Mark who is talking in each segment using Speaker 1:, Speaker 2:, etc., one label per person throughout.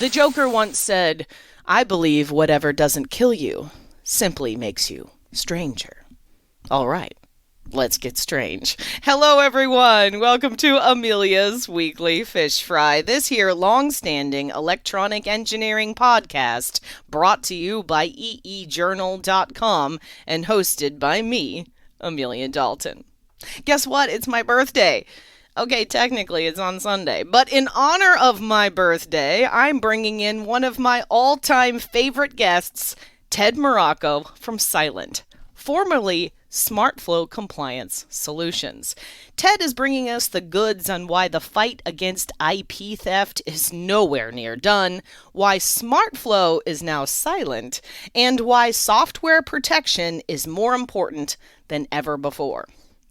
Speaker 1: The Joker once said, "I believe whatever doesn't kill you simply makes you stranger." All right, let's get strange. Hello, everyone. Welcome to Amelia's Weekly Fish Fry. This here long-standing electronic engineering podcast brought to you by eejournal.com and hosted by me, Amelia Dalton. Guess what? It's my birthday. Okay, technically it's on Sunday, but in honor of my birthday, I'm bringing in one of my all-time favorite guests, Ted Miracco from Cylynt, formerly SmartFlow Compliance Solutions. Ted is bringing us the goods on why the fight against IP theft is nowhere near done, why SmartFlow is now Cylynt, and why software protection is more important than ever before.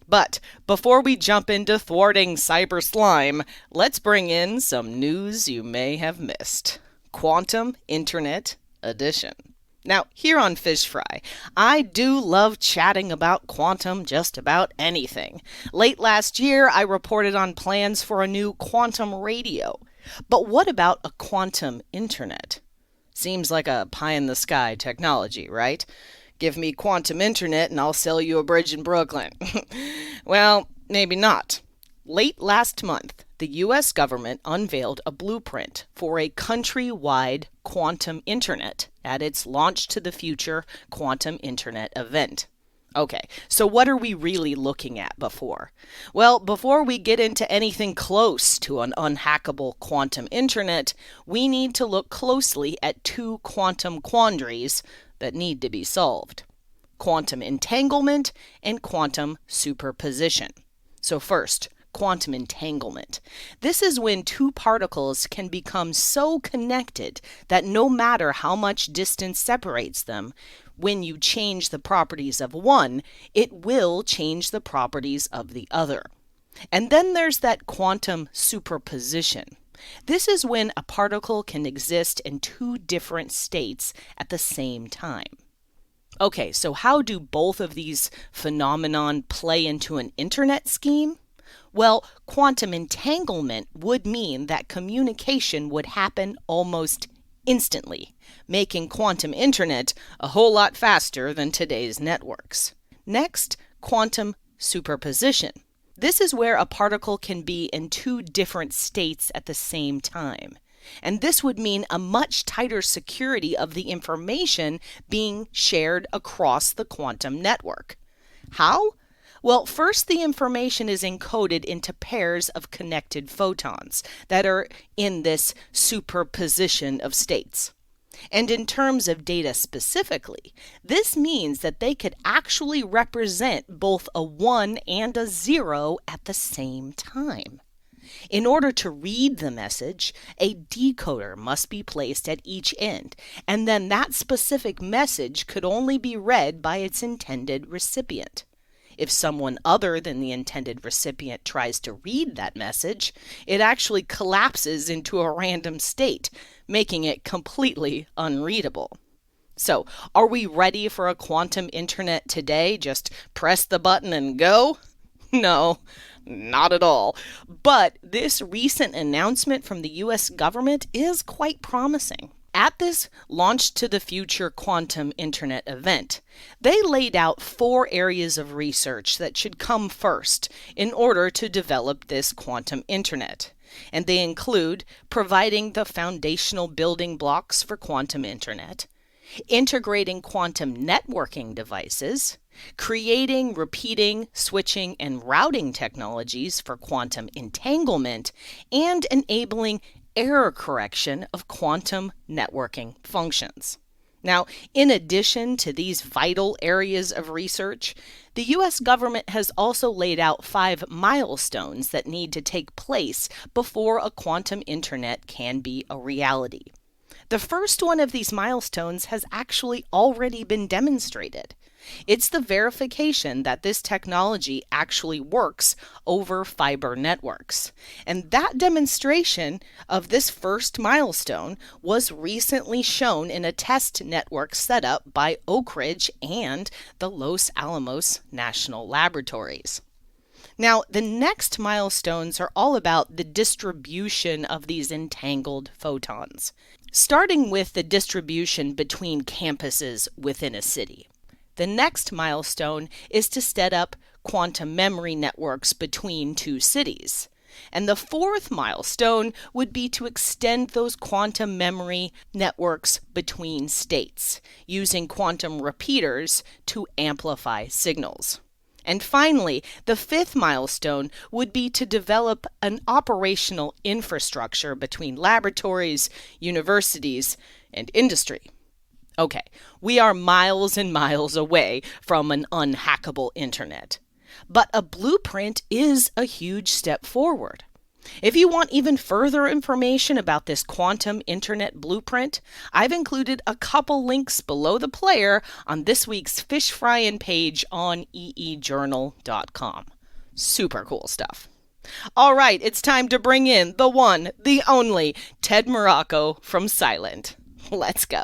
Speaker 1: But before we jump into thwarting cyber slime, let's bring in some news you may have missed. Quantum Internet Edition. Now, here on Fish Fry, I do love chatting about quantum just about anything. Late last year, I reported on plans for a new quantum radio. But what about a quantum internet? Seems like a pie-in-the-sky technology, right? Give me quantum internet and I'll sell you a bridge in Brooklyn. Well, maybe not. Late last month, the U.S. government unveiled a blueprint for a countrywide quantum internet at its Launch to the Future Quantum Internet event. Okay, so what are we really looking at before? Well, before we get into anything close to an unhackable quantum internet, we need to look closely at two quantum quandaries that need to be solved: quantum entanglement and quantum superposition. So first, quantum entanglement. This is when two particles can become so connected that no matter how much distance separates them, when you change the properties of one, it will change the properties of the other. And then there's that quantum superposition. This is when a particle can exist in two different states at the same time. Okay, so how do both of these phenomenon play into an internet scheme? Well, quantum entanglement would mean that communication would happen almost instantly, making quantum internet a whole lot faster than today's networks. Next, quantum superposition. This is where a particle can be in two different states at the same time. And this would mean a much tighter security of the information being shared across the quantum network. How? Well, first the information is encoded into pairs of connected photons that are in this superposition of states. And in terms of data specifically, this means that they could actually represent both a 1 and a 0 at the same time. In order to read the message, a decoder must be placed at each end, and then that specific message could only be read by its intended recipient. If someone other than the intended recipient tries to read that message, it actually collapses into a random state, making it completely unreadable. So, are we ready for a quantum internet today? Just press the button and go? No, not at all. But this recent announcement from the U.S. government is quite promising. At this Launch to the Future Quantum Internet event, they laid out 4 areas of research that should come first in order to develop this quantum internet. And they include providing the foundational building blocks for quantum internet, integrating quantum networking devices, creating, repeating, switching, and routing technologies for quantum entanglement, and enabling error correction of quantum networking functions. Now, in addition to these vital areas of research, the U.S. government has also laid out 5 milestones that need to take place before a quantum internet can be a reality. The first one of these milestones has actually already been demonstrated. It's the verification that this technology actually works over fiber networks. And that demonstration of this first milestone was recently shown in a test network set up by Oak Ridge and the Los Alamos National Laboratories. Now, the next milestones are all about the distribution of these entangled photons, starting with the distribution between campuses within a city. The next milestone is to set up quantum memory networks between two cities. And the fourth milestone would be to extend those quantum memory networks between states, using quantum repeaters to amplify signals. And finally, the fifth milestone would be to develop an operational infrastructure between laboratories, universities, and industry. Okay, we are miles and miles away from an unhackable internet. But a blueprint is a huge step forward. If you want even further information about this quantum internet blueprint, I've included a couple links below the player on this week's Fish Fryin' page on eejournal.com. Super cool stuff. All right, it's time to bring in the one, the only, Ted Miracco from Cylynt. Let's go.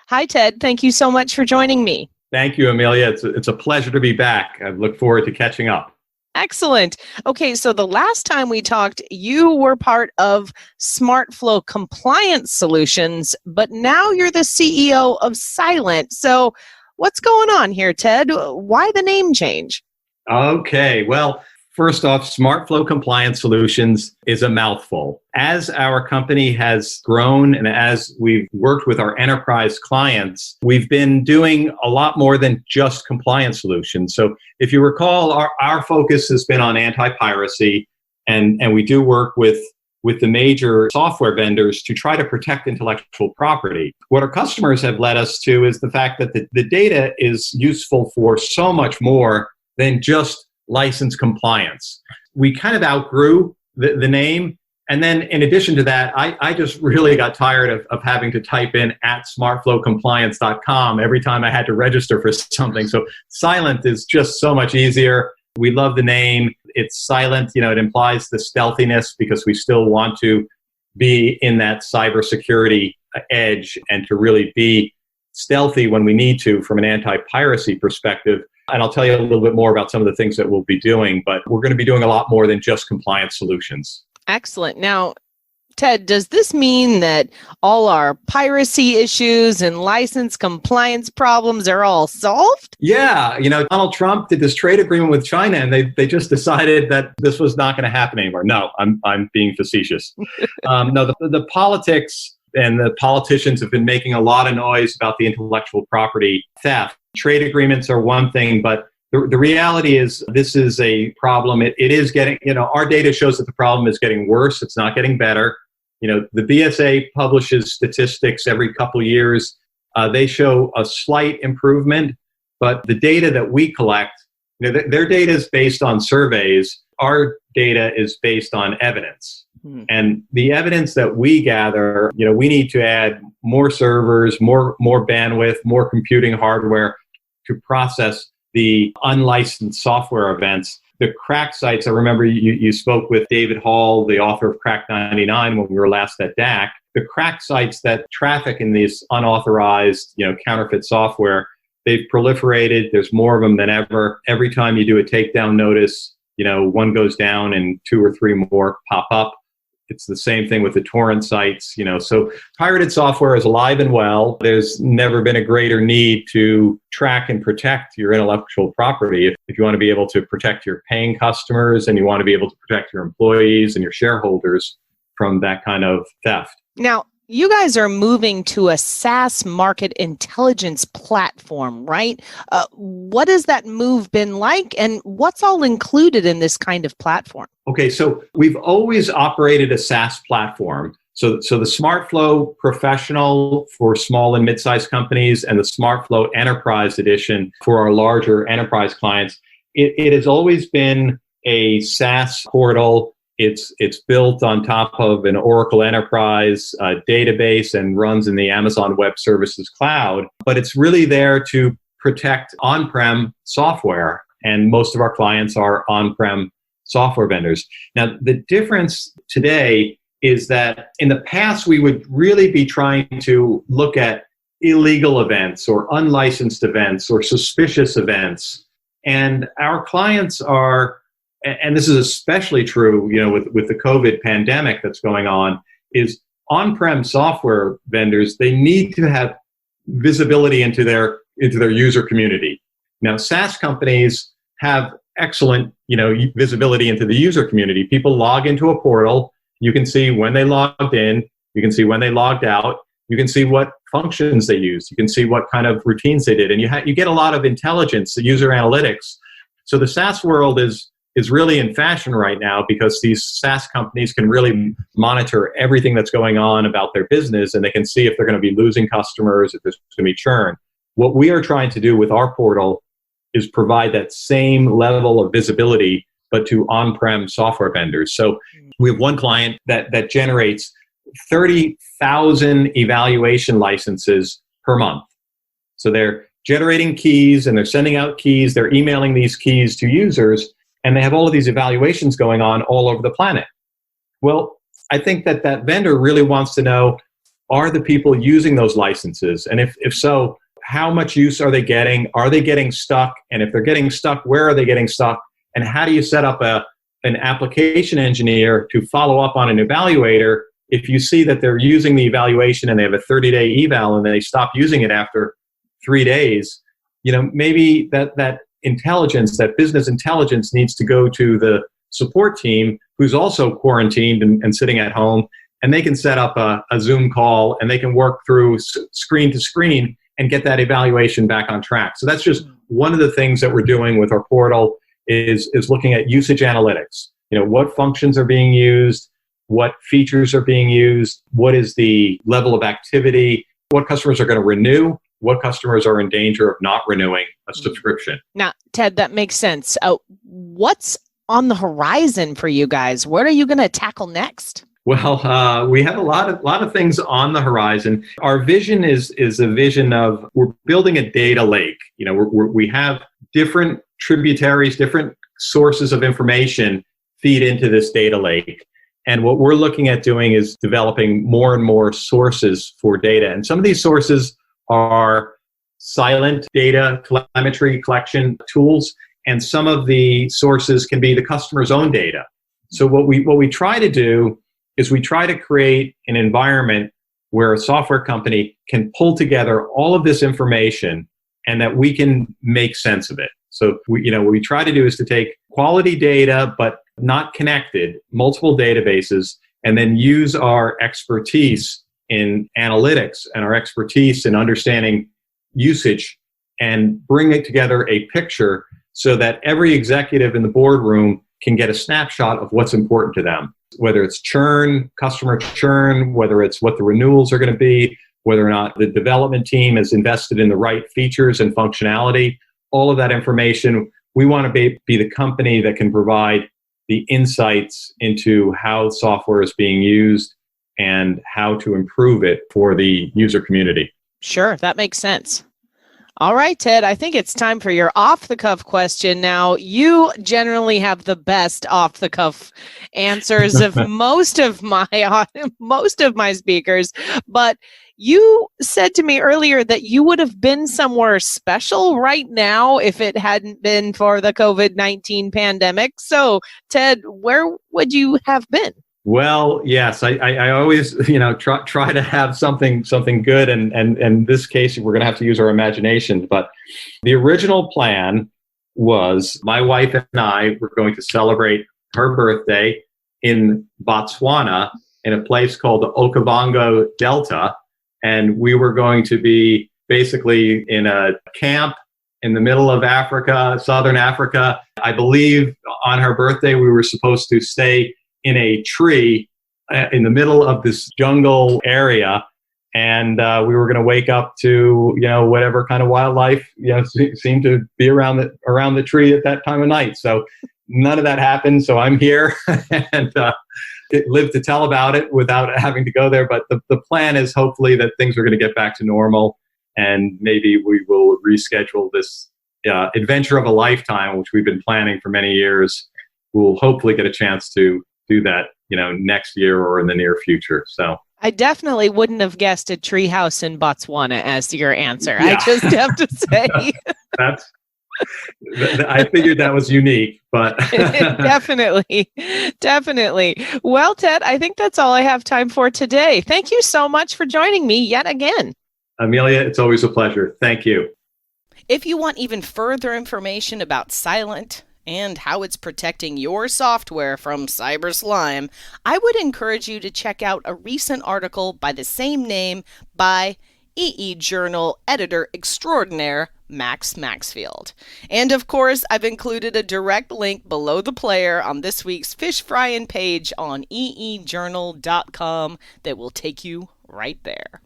Speaker 1: Hi, Ted. Thank you so much for joining me.
Speaker 2: Thank you, Amelia. It's a pleasure to be back. I look forward to catching up.
Speaker 1: Excellent. Okay, so the last time we talked, you were part of SmartFlow Compliance Solutions, but now you're the CEO of Cylynt. So what's going on here, Ted? Why the name change?
Speaker 2: Okay, well, first off, SmartFlow Compliance Solutions is a mouthful. As our company has grown and as we've worked with our enterprise clients, we've been doing a lot more than just compliance solutions. So if you recall, our focus has been on anti-piracy, and we do work with the major software vendors to try to protect intellectual property. What our customers have led us to is the fact that the data is useful for so much more than just license compliance. We kind of outgrew the name. And then in addition to that, I just really got tired of having to type in at smartflowcompliance.com every time I had to register for something. So Cylynt is just so much easier. We love the name. It's Cylynt, it implies the stealthiness because we still want to be in that cybersecurity edge and to really be stealthy when we need to from an anti-piracy perspective. And I'll tell you a little bit more about some of the things that we'll be doing, but we're going to be doing a lot more than just compliance solutions.
Speaker 1: Excellent. Now, Ted, does this mean that all our piracy issues and license compliance problems are all solved?
Speaker 2: Yeah. Donald Trump did this trade agreement with China, and they just decided that this was not going to happen anymore. No, I'm being facetious. No, the politics and the politicians have been making a lot of noise about the intellectual property theft. Trade agreements are one thing, but the reality is this is a problem. It is getting, our data shows that the problem is getting worse. It's not getting better. The BSA publishes statistics every couple of years. They show a slight improvement, but the data that we collect, their data is based on surveys. Our data is based on evidence. And the evidence that we gather, we need to add more servers, more bandwidth, more computing hardware to process the unlicensed software events. The crack sites, I remember you spoke with David Hall, the author of Crack 99, when we were last at DAC. The crack sites that traffic in these unauthorized, counterfeit software, they've proliferated. There's more of them than ever. Every time you do a takedown notice, one goes down and 2 or 3 more pop up. It's the same thing with the torrent sites, so pirated software is alive and well. There's never been a greater need to track and protect your intellectual property. If you want to be able to protect your paying customers and you want to be able to protect your employees and your shareholders from that kind of theft.
Speaker 1: Now, you guys are moving to a SaaS market intelligence platform, right? What has that move been like, and what's all included in this kind of platform?
Speaker 2: Okay, so we've always operated a SaaS platform. So the SmartFlow Professional for small and mid-sized companies and the SmartFlow Enterprise Edition for our larger enterprise clients, it has always been a SaaS portal. It's built on top of an Oracle Enterprise database and runs in the Amazon Web Services cloud, but it's really there to protect on-prem software, and most of our clients are on-prem software vendors. Now, the difference today is that in the past, we would really be trying to look at illegal events or unlicensed events or suspicious events, and our clients are and this is especially true, with the COVID pandemic that's going on, is on-prem software vendors, they need to have visibility into their user community. Now, SaaS companies have excellent, visibility into the user community. People log into a portal. You can see when they logged in. You can see when they logged out. You can see what functions they used. You can see what kind of routines they did. And you get a lot of intelligence, the user analytics. So the SaaS world is really in fashion right now because these SaaS companies can really monitor everything that's going on about their business, and they can see if they're going to be losing customers, if there's going to be churn. What we are trying to do with our portal is provide that same level of visibility, but to on-prem software vendors. So we have one client that generates 30,000 evaluation licenses per month. So they're generating keys and they're sending out keys. They're emailing these keys to users, and they have all of these evaluations going on all over the planet. Well, I think that vendor really wants to know, are the people using those licenses? And if so, how much use are they getting? Are they getting stuck? And if they're getting stuck, where are they getting stuck? And how do you set up an application engineer to follow up on an evaluator if you see that they're using the evaluation and they have a 30-day eval and they stop using it after 3 days? Maybe that intelligence, that business intelligence, needs to go to the support team who's also quarantined and sitting at home, and they can set up a Zoom call and they can work through screen to screen and get that evaluation back on track. So that's just one of the things that we're doing with our portal is looking at usage analytics. What functions are being used, what features are being used, what is the level of activity, what customers are going to renew, what customers are in danger of not renewing a subscription.
Speaker 1: Now, Ted, that makes sense. What's on the horizon for you guys? What are you going to tackle next?
Speaker 2: Well, we have a lot of things on the horizon. Our vision is a vision of, we're building a data lake. We have different tributaries, different sources of information feed into this data lake. And what we're looking at doing is developing more and more sources for data. And some of these sources are Cylynt data telemetry collection tools, and some of the sources can be the customer's own data. So what we try to do is we try to create an environment where a software company can pull together all of this information and that we can make sense of it. So what we try to do is to take quality data, but not connected, multiple databases, and then use our expertise in analytics and our expertise in understanding usage and bring it together a picture so that every executive in the boardroom can get a snapshot of what's important to them, whether it's churn, customer churn, whether it's what the renewals are going to be, whether or not the development team is invested in the right features and functionality, all of that information. We want to be the company that can provide the insights into how software is being used and how to improve it for the user community.
Speaker 1: Sure, that makes sense. All right, Ted, I think it's time for your off-the-cuff question. Now, you generally have the best off-the-cuff answers of most of my speakers, but you said to me earlier that you would have been somewhere special right now if it hadn't been for the COVID-19 pandemic. So, Ted, where would you have been?
Speaker 2: Well, yes, I always, try to have something good. And in this case, we're going to have to use our imagination. But the original plan was my wife and I were going to celebrate her birthday in Botswana in a place called the Okavango Delta. And we were going to be basically in a camp in the middle of Africa, Southern Africa. I believe on her birthday, we were supposed to stay in a tree in the middle of this jungle area. And we were going to wake up to, whatever kind of wildlife, seemed to be around the tree at that time of night. So none of that happened. So I'm here and live to tell about it without having to go there. But the plan is hopefully that things are going to get back to normal, and maybe we will reschedule this adventure of a lifetime, which we've been planning for many years. We'll hopefully get a chance to do that, next year or in the near future. So
Speaker 1: I definitely wouldn't have guessed a treehouse in Botswana as your answer. Yeah. I just have to say.
Speaker 2: I figured that was unique, but
Speaker 1: Definitely. Definitely. Well, Ted, I think that's all I have time for today. Thank you so much for joining me yet again.
Speaker 2: Amelia, it's always a pleasure. Thank you.
Speaker 1: If you want even further information about Cylynt and how it's protecting your software from cyber slime, I would encourage you to check out a recent article by the same name by EE Journal editor extraordinaire Max Maxfield. And of course, I've included a direct link below the player on this week's fish frying page on eejournal.com that will take you right there.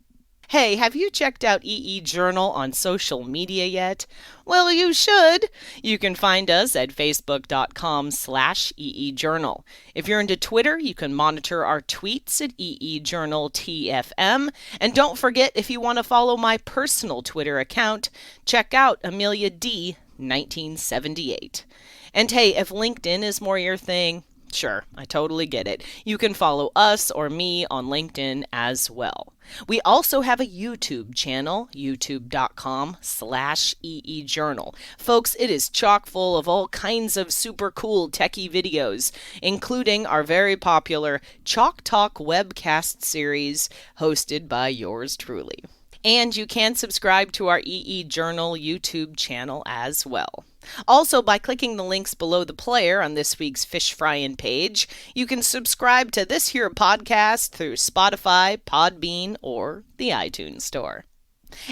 Speaker 1: Hey, have you checked out EE Journal on social media yet? Well, you should. You can find us at facebook.com/EEJournal. If you're into Twitter, you can monitor our tweets at EEJournalTFM. And don't forget, if you want to follow my personal Twitter account, check out Amelia D. 1978. And hey, if LinkedIn is more your thing, sure, I totally get it. You can follow us or me on LinkedIn as well. We also have a YouTube channel, youtube.com/EEJournal. Folks, it is chock full of all kinds of super cool techie videos, including our very popular Chalk Talk webcast series hosted by yours truly. And you can subscribe to our EE Journal YouTube channel as well. Also, by clicking the links below the player on this week's Fish Fryin' page, you can subscribe to this here podcast through Spotify, Podbean, or the iTunes Store.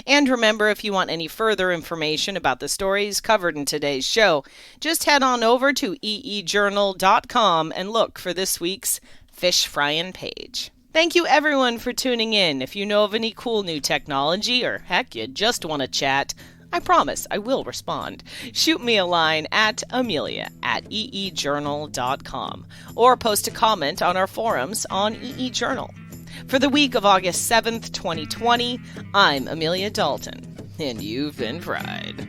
Speaker 1: And remember, if you want any further information about the stories covered in today's show, just head on over to eejournal.com and look for this week's Fish Fryin' page. Thank you everyone for tuning in. If you know of any cool new technology, or heck, you just want to chat, I promise I will respond. Shoot me a line at amelia@eejournal.com or post a comment on our forums on EE Journal. For the week of August 7th, 2020, I'm Amelia Dalton, and you've been fried.